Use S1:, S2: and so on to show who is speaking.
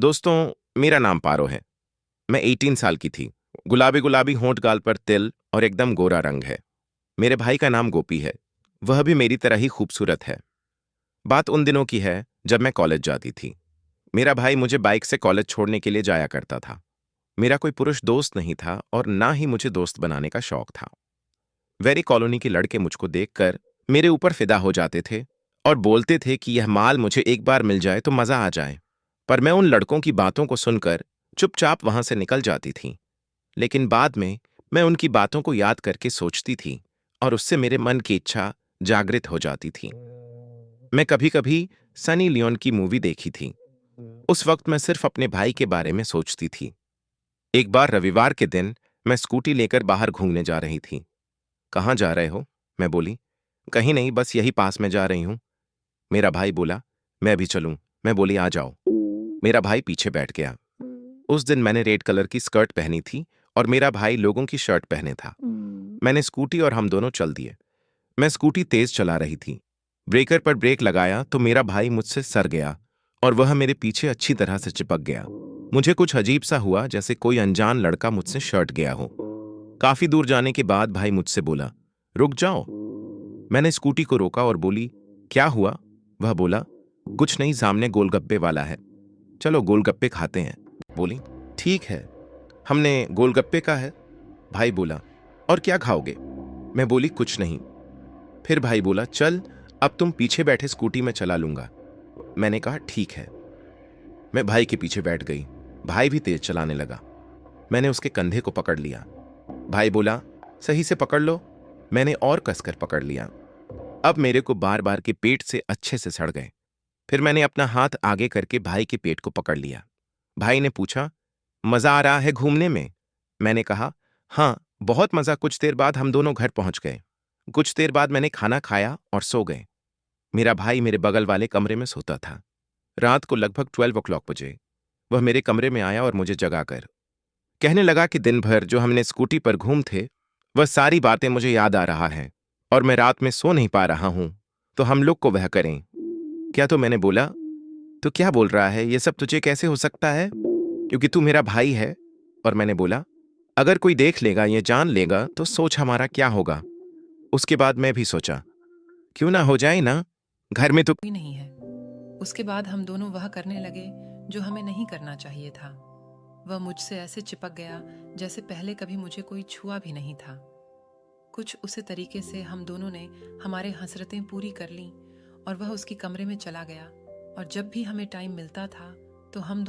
S1: दोस्तों, मेरा नाम पारो है। मैं 18 साल की थी। गुलाबी गुलाबी होंठ, गाल पर तिल और एकदम गोरा रंग है। मेरे भाई का नाम गोपी है। वह भी मेरी तरह ही खूबसूरत है। बात उन दिनों की है जब मैं कॉलेज जाती थी। मेरा भाई मुझे बाइक से कॉलेज छोड़ने के लिए जाया करता था। मेरा कोई पुरुष दोस्त नहीं था और ना ही मुझे दोस्त बनाने का शौक था। वेरी कॉलोनी के लड़के मुझको देखकर मेरे ऊपर फिदा हो जाते थे और बोलते थे कि यह माल मुझे एक बार मिल जाए तो मजा आ जाए। पर मैं उन लड़कों की बातों को सुनकर चुपचाप वहां से निकल जाती थी। लेकिन बाद में मैं उनकी बातों को याद करके सोचती थी और उससे मेरे मन की इच्छा जागृत हो जाती थी। मैं कभी कभी सनी लियोन की मूवी देखी थी। उस वक्त मैं सिर्फ अपने भाई के बारे में सोचती थी। एक बार रविवार के दिन मैं स्कूटी लेकर बाहर घूमने जा रही थी। कहाँ जा रहे हो? मैं बोली। कहीं नहीं, बस यही पास में जा रही हूं। मेरा भाई बोला, मैं भी चलूं। मैं बोली, आ जाओ। मेरा भाई पीछे बैठ गया। उस दिन मैंने रेड कलर की स्कर्ट पहनी थी और मेरा भाई लोगों की शर्ट पहने था। मैंने स्कूटी और हम दोनों चल दिए। मैं स्कूटी तेज चला रही थी। ब्रेकर पर ब्रेक लगाया तो मेरा भाई मुझसे सर गया और वह मेरे पीछे अच्छी तरह से चिपक गया। मुझे कुछ अजीब सा हुआ, जैसे कोई अनजान लड़का मुझसे शर्ट गया हो। काफी दूर जाने के बाद भाई मुझसे बोला, रुक जाओ। मैंने स्कूटी को रोका और बोली, क्या हुआ? वह बोला, कुछ नहीं, सामने गोलगप्पे वाला है, चलो गोलगप्पे खाते हैं। बोली, ठीक है। हमने गोलगप्पे का है। भाई बोला, और क्या खाओगे? मैं बोली, कुछ नहीं। फिर भाई बोला, चल अब तुम पीछे बैठे स्कूटी में चला लूंगा। मैंने कहा, ठीक है। मैं भाई के पीछे बैठ गई। भाई भी तेज चलाने लगा। मैंने उसके कंधे को पकड़ लिया। भाई बोला, सही से पकड़ लो। मैंने और कसकर पकड़ लिया। अब मेरे को बार बार के पेट से अच्छे से सड़ गए। फिर मैंने अपना हाथ आगे करके भाई के पेट को पकड़ लिया। भाई ने पूछा, मजा आ रहा है घूमने में? मैंने कहा, हाँ, बहुत मजा। कुछ देर बाद हम दोनों घर पहुंच गए। कुछ देर बाद मैंने खाना खाया और सो गए। मेरा भाई मेरे बगल वाले कमरे में सोता था। रात को लगभग 12 o'clock बजे वह मेरे कमरे में आया और मुझे जगाकर कहने लगा कि दिन भर जो हमने स्कूटी पर घूम थे, वह सारी बातें मुझे याद आ रहा है और मैं रात में सो नहीं पा रहा हूं, तो हम लोग को वह करें क्या? तो मैंने बोला, तो क्या बोल रहा है? ये सब तुझे कैसे हो सकता है, क्योंकि तू मेरा भाई है। और मैंने बोला, अगर कोई देख लेगा, ये जान लेगा, तो सोच हमारा क्या होगा। उसके बाद मैं भी सोचा, क्यों ना हो जाए ना, घर में तो
S2: कोई नहीं है। उसके बाद हम दोनों वह करने लगे जो हमें नहीं करना चाहिए था। वह मुझसे ऐसे चिपक गया जैसे पहले कभी मुझे कोई छुआ भी नहीं था। कुछ उसी तरीके से हम दोनों ने हमारे हसरतें पूरी कर लीं और वह उसकी कमरे में चला गया। और जब भी हमें टाइम मिलता था तो हम